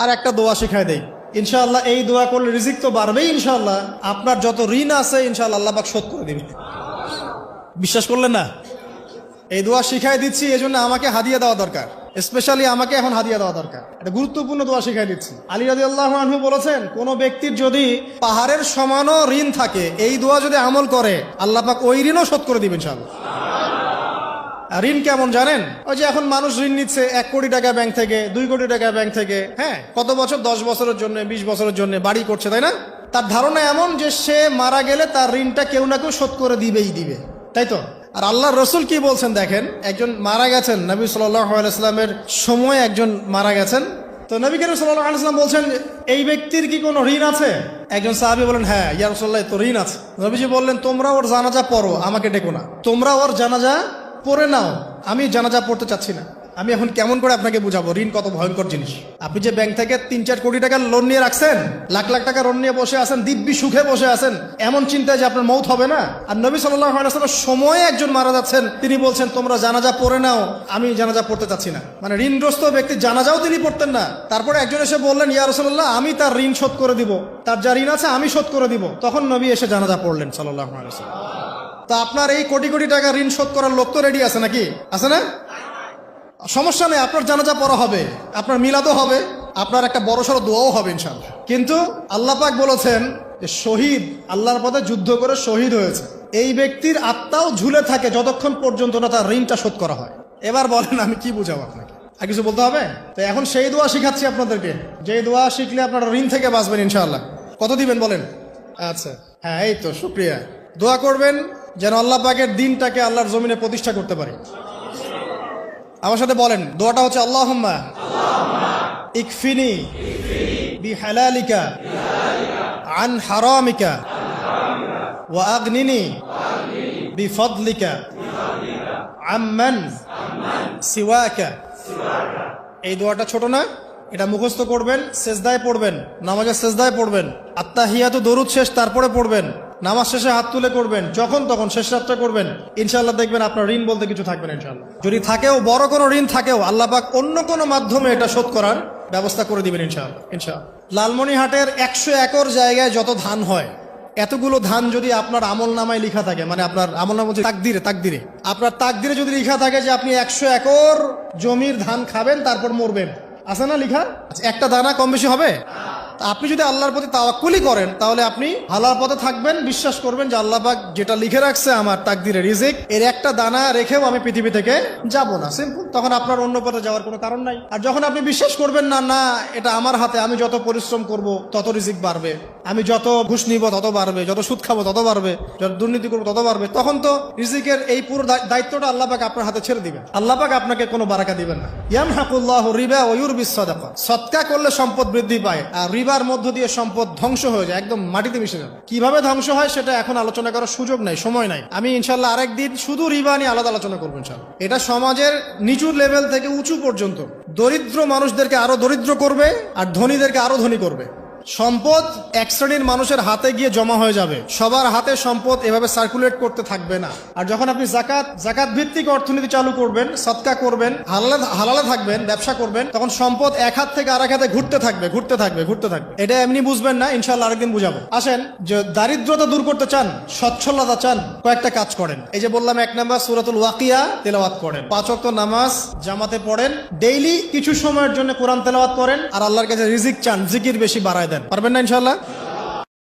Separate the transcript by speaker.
Speaker 1: আর একটা দোয়া শিখাই দেই, ইনশাআল্লাহ এই দোয়া করলে রিজিক তো বাড়বেই ইনশাআল্লাহ, আপনার যত ঋণ আছে ইনশাআল্লাহ আল্লাহ পাক শোধ করে দিবে। বিশ্বাস করলেন না? এই দোয়া শিখাই দিচ্ছি, এই জন্য আমাকে হাদিয়া দেওয়া দরকার, স্পেশালি আমাকে এখন হাদিয়া দেওয়া দরকার। এটা গুরুত্বপূর্ণ দোয়া শিখাই দিচ্ছি। আলী রাদিয়াল্লাহু আনহু বলেছেন, কোন ব্যক্তির যদি পাহাড়ের সমানও ঋণ থাকে, এই দোয়া যদি আমল করে আল্লাহ পাক ওই ঋণও শোধ করে দিবেন ইনশাআল্লাহ। ঋণ কেমন জানেন? ওই যে এখন মানুষ ঋণ নিচ্ছে 1 কোটি টাকা ব্যাংক থেকে, 2 কোটি টাকা ব্যাংক থেকে, হ্যাঁ, কত বছর, 10 বছরের জন্য, 20 বছরের জন্য বাড়ি করছে, তাই না? তার ধারণা এমন যে সে মারা গেলে তার ঋণটা কেউ না কেউ শোধ করে দিবেই দিবে, তাই তো? আর আল্লাহর রসুল কি বলছেন দেখেন, একজন মারা গেছেন, নবী সাল্লাল্লাহু আলাইহি ওয়াসাল্লামের সময় একজন মারা গেছেন, তো নবী করিম সাল্লাল্লাহু আলাইহি ওয়াসাল্লাম বলছেন, এই ব্যক্তির কি কোনো ঋণ আছে? একজন সাহাবী বলেন, হ্যাঁ ইয়া রাসূলুল্লাহ, তো ঋণ আছে। নবীজি বললেন, তোমরা ওর জানাজা পড়ো, আমাকে ডেকো না, তোমরা ওর জানাজা পড়ে নাও, আমি জানাজা পড়তে চাচ্ছি না। আমি এখন কেমন করে আপনাকে বুঝাবো ঋণ কত ভয়ঙ্কর জিনিস? আপনি যে ব্যাংক থেকে 3-4 কোটি টাকার লোন নিয়ে রাখছেন, লাখ লাখ টাকা লোন নিয়ে বসে আছেন, দিব্যি সুখে বসে আছেন, এমন চিন্তায় যে আপনার মৌত হবে না। আর নবী সাল্লাল্লাহু আলাইহি ওয়াসাল্লামের সময়ে একজন মারা যাচ্ছেন, তিনি বলছেন তোমরা জানাজা পড়ে নাও, আমি জানাজা পড়তে চাচ্ছি না। মানে ঋণগ্রস্ত ব্যক্তি জানাজাও তিনি পড়তেন না। তারপরে একজন এসে বললেন, ইয়া রাসূলুল্লাহ, আমি তার ঋণ শোধ করে দিব, তার যা ঋণ আছে আমি শোধ করে দিব। তখন নবী এসে জানাজা পড়লেন সাল্লাল্লাহু আলাইহি ওয়াসাল্লাম। তা আপনার এই কোটি কোটি টাকা ঋণ শোধ করার লোক তো রেডি আছে নাকি? আছে না? সমস্যা নেই, আপনার জানাজা পড়া হবে, আপনার মিলাদও হবে, আপনার একটা বড়সড় দোয়াও হবে ইনশাআল্লাহ। কিন্তু আল্লাহ পাক বলেছেন যে শহীদ, আল্লাহর পথে যুদ্ধ করে শহীদ হয়েছে, এই ব্যক্তির আত্মাও ঝুলে থাকে যতক্ষণ পর্যন্ত না তার ঋণটা শোধ করা হয়। এবার বলেন আমি কি বুঝাবো আপনাকে? আর কিছু বলতে হবে? তো এখন সেই দোয়া শিখাচ্ছি আপনাদেরকে, যে দোয়া শিখলে আপনারা ঋণ থেকে বাঁচবেন ইনশাআল্লাহ। কত দিবেন বলেন? আচ্ছা, হ্যাঁ, এই তো, শুকরিয়া। দোয়া করবেন যেন আল্লাহ পাকের দিনটাকে আল্লাহর জমিনে প্রতিষ্ঠা করতে পারি। আমার সাথে বলেন, দোয়াটা হচ্ছে, আল্লাহুম্মা ইকফিনি বিহালালিকা আন হারামিকা ওয়া আগনিনি বিফদলিকা আম্মান সিওয়াকা। এই দোয়াটা ছোট না? এটা মুখস্থ করবেন, সেজদায় পড়বেন, নামাজের সেজদায় পড়বেন, আত্তাহিয়াতু দরুদ শেষ তারপরে পড়বেন, নামাজ শেষে হাত তুলে করবেন, যখন তখন শেষ রাতটা করবেন, ইনশাআল্লাহ দেখবেন আপনার ঋণ বলতে কিছু থাকবে না ইনশাআল্লাহ। যদি থাকেও, বড় কোনো ঋণ থাকেও, আল্লাহ পাক অন্য কোনো মাধ্যমে এটা শোধ করার ব্যবস্থা করে দিবেন ইনশাআল্লাহ। ইনশাআল্লাহ। লালমনিরহাটের 100 একর জায়গায় যত ধান হয়, এতগুলো ধান যদি আপনার আমল নামায় লেখা থাকে, মানে আপনার আমল নামা বলছে তাকদিরে, আপনার তাকদিরে যদি লেখা থাকে যে আপনি 100 একর জমির ধান খাবেন তারপর মরবেন, আছে না লেখা? একটা দানা কম বেশি হবে? আপনি যদি আল্লাহর প্রতি তাওয়াক্কুলি করেন, তাহলে আপনি হালাল পথে থাকবেন, বিশ্বাস করবেন যে আল্লাহ পাক যেটা লিখে রাখছে আমার তাকদিরে, রিজিক, এর একটা দানা রেখেও আমি পৃথিবী থেকে যাব না, সিম্পল। তখন আপনার অন্য পথে যাওয়ার কোনো কারণ নাই। আর যখন আপনি বিশ্বাস করবেন না, না এটা আমার হাতে, আমি যত পরিশ্রম করব তত রিজিক বাড়বে, আমি যত ঘুষ নিব তত বাড়বে, যত সুদ খাবো তত বাড়বে, যত দুর্নীতি করবো তত বাড়বে, তখন তো রিজিকের এই পুরো দায়িত্বটা আল্লাহ পাক আপনার হাতে ছেড়ে দিবেন। আল্লাহ পাক আপনাকে কোনো বারাকা দিবেন না। ইয়ামহাকুল্লাহু রিবা ওয়া ইউরবিস সাদাকা। সদকা করলে সম্পদ বৃদ্ধি পায়, আর রিবার মধ্য দিয়ে সম্পদ ধ্বংস হয়ে যায়, একদম মাটিতে মিশে যায়। কিভাবে ধ্বংস হয় সেটা এখন আলোচনা করার সুযোগ নাই, সময় নাই। আমি ইনশাআল্লাহ আরেকদিন শুধু রিবা নিয়ে আলাদা আলোচনা করবো ইনশাআল্লাহ। এটা সমাজের নিচু লেভেল থেকে উঁচু পর্যন্ত দরিদ্র মানুষদেরকে আরো দরিদ্র করবে, আর ধনীদেরকে আরো ধনী করবে। সম্পদ এক শ্রেণীর মানুষের হাতে গিয়ে জমা হয়ে যাবে, সবার হাতে সম্পদ এভাবে সার্কুলেট করতে থাকবে না। আর যখন আপনি জাকাত ভিত্তিক অর্থনীতি চালু করবেন, সদকা করবেন, হালালে থাকবেন, ব্যবসা করবেন, তখন সম্পদ এক হাত থেকে আরেক হাতে ঘুরতে থাকবে। এটা এমনি বুঝবেন না, ইনশাআল্লাহ আরেকদিন বুঝাবো। আসেন, যে দারিদ্রতা দূর করতে চান, সচ্ছলতা চান, কয়েকটা কাজ করেন। এই যে বললাম, 1 নাম্বার সূরাতুল ওয়াকিয়া তেলাওয়াত করেন, 5 ওয়াক্ত নামাজ জামাতে পড়েন, ডেইলি কিছু সময়ের জন্য কোরআন তেলাওয়াত করেন, আর আল্লাহর কাছে রিজিক চান, জিকির বেশি বাড়ায় দেন। পারবেন না ইনশাআল্লাহ?